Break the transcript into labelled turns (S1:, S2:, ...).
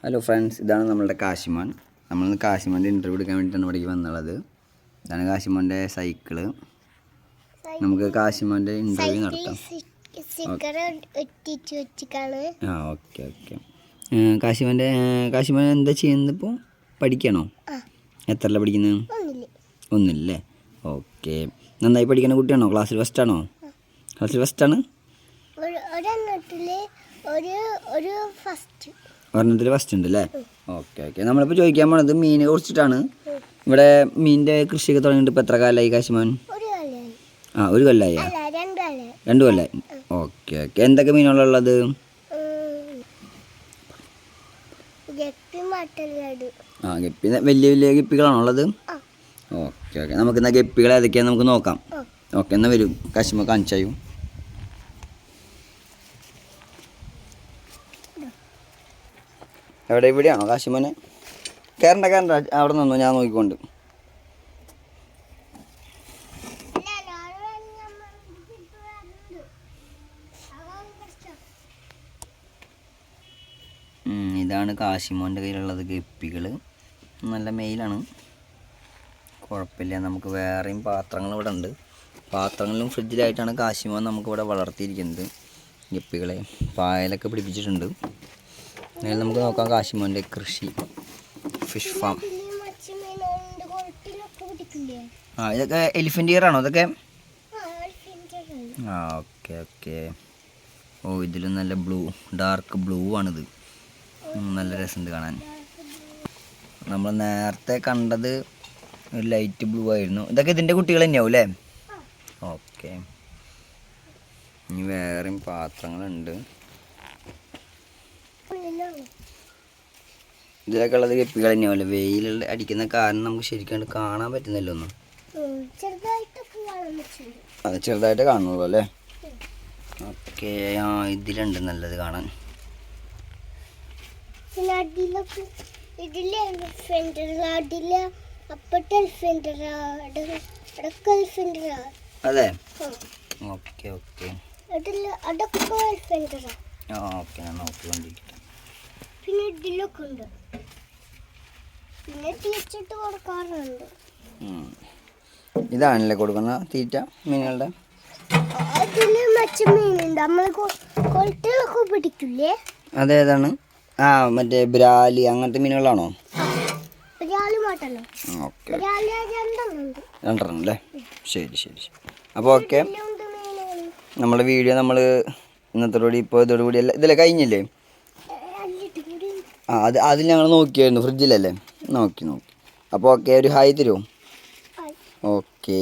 S1: Hello friends, ഇതാണ് നമ്മളുടെ കാശിമോൻ. നമ്മളിന്ന് കാശിമോൻ്റെ ഇൻ്റർവ്യൂ എടുക്കാൻ വേണ്ടിയിട്ടാണ് ഇവിടേക്ക് വന്നുള്ളത്. ഇതാണ് കാശിമോൻ്റെ സൈക്കിള്. നമുക്ക് കാശിമോൻ്റെ ഇൻ്റർവ്യൂ നടത്താം. Okay okay. കാശിമോൻ എന്താ ചെയ്യുന്നത് ഇപ്പോൾ? പഠിക്കണോ? എത്രല്ല പഠിക്കുന്നത്? ഒന്നില്ലേ? ഓക്കെ. നന്നായി പഠിക്കുന്ന കുട്ടിയാണോ? ക്ലാസ്സിൽ ഫസ്റ്റാണോ? ക്ലാസ്സിൽ ഫസ്റ്റാണ്? ഒരെണ്ണത്തിൽ ഫസ്റ്റ് ഉണ്ട് അല്ലേ? Okay okay. നമ്മളിപ്പോൾ ചോദിക്കാൻ പോണത് മീനെ കുറിച്ചിട്ടാണ്. ഇവിടെ മീനിൻ്റെ കൃഷിയൊക്കെ തുടങ്ങിയിട്ട് ഇപ്പോൾ എത്ര കാലമായി കാശിമോൻ? ഒരു കൊല്ലമായി? 2 കൊല്ലമായി. Okay okay. എന്തൊക്കെ മീനുകളുള്ളത്? ഗപ്പി. വലിയ വലിയ ഗപ്പികളാണോ ഉള്ളത്? Okay okay. നമുക്കെന്നാൽ ഗപ്പികൾ ഏതൊക്കെയാണെന്ന് നമുക്ക് നോക്കാം. ഓക്കെ, എന്നാൽ വരും കാശിമോൻ കാണിച്ചായും. എവിടെ? ഇവിടെയാണോ കാശിമോനെ? കയറണ്ട അവിടെ നിന്നോ, ഞാൻ നോക്കിക്കൊണ്ട്. ഇതാണ് കാശിമോൻ്റെ കയ്യിലുള്ളത് ഗപ്പികൾ. നല്ല മെയിലാണ്, കുഴപ്പമില്ല. നമുക്ക് വേറെയും പാത്രങ്ങൾ ഇവിടെ ഉണ്ട്. പാത്രങ്ങളിലും ഫ്രിഡ്ജിലായിട്ടാണ് കാശിമോൻ നമുക്കിവിടെ വളർത്തിയിരിക്കുന്നത് ഗപ്പികളെ. പായലൊക്കെ പിടിപ്പിച്ചിട്ടുണ്ട്. അതിൽ നമുക്ക് നോക്കാം കാശിമോൻ്റെ കൃഷി, ഫിഷ് ഫാം. ഇതൊക്കെ എലിഫൻ്റ് ഇയർ ആണോ ഇതൊക്കെ? Okay okay. ഇതിലും നല്ല ഡാർക്ക് ബ്ലൂ ആണിത്. നല്ല രസമുണ്ട് കാണാൻ. നമ്മൾ നേരത്തെ കണ്ടത് ഒരു ലൈറ്റ് ബ്ലൂ ആയിരുന്നു. ഇതൊക്കെ ഇതിൻ്റെ കുട്ടികൾ തന്നെയാവും അല്ലേ? ഓക്കെ. ഇനി വേറെയും പാത്രങ്ങളുണ്ട്. ഇതിലൊക്കെ ഉള്ളത് ഗപ്പികൾ തന്നെയാവില്ലേ? വെയിലുള്ള അടിക്കുന്ന കാരണം നമുക്ക് ശരിക്കും കാണാൻ പറ്റുന്നില്ല ഒന്നും. അത് ചെറുതായിട്ട് കാണുള്ളൂ അല്ലേ? ഓക്കെ. ഇതിലുണ്ട് നല്ലത് കാണാൻ. അതെ. Okay okay. ഓക്കെ, ഞാൻ നോക്കിക്കൊണ്ടിരിക്കട്ടെ.
S2: പിന്നെ ഇതിലൊക്കെ ഉണ്ട്. പിന്നെ തീറ്റിട്ട് കൊടുക്കാറുണ്ട്.
S1: ഇതാണല്ലേ കൊടുക്കുന്ന തീറ്റ മീനുകളുടെ?
S2: അതില് മറ്റു മീനുണ്ട്, നമ്മൾ കൊളത്തിലൊക്കെ പിടിക്കില്ലേ?
S1: അതേതാണ്? മറ്റേ ബ്രാലി അങ്ങനത്തെ മീനുകളാണോ? ഓക്കെ. 2 അല്ലേ? ശരി ശരി ശരി. അപ്പോൾ ഓക്കെ, നമ്മുടെ വീഡിയോ നമ്മൾ ഇന്നത്തോടുകൂടി ഇപ്പോൾ ഇതോടുകൂടി ഇതിലെ കഴിഞ്ഞില്ലേ? അതിൽ ഞങ്ങൾ നോക്കിയായിരുന്നു, ഫ്രിഡ്ജിലല്ലേ? നോക്കി. അപ്പോൾ ഓക്കെ, ഒരു ഹായ് തരുമോ? ഓക്കേ.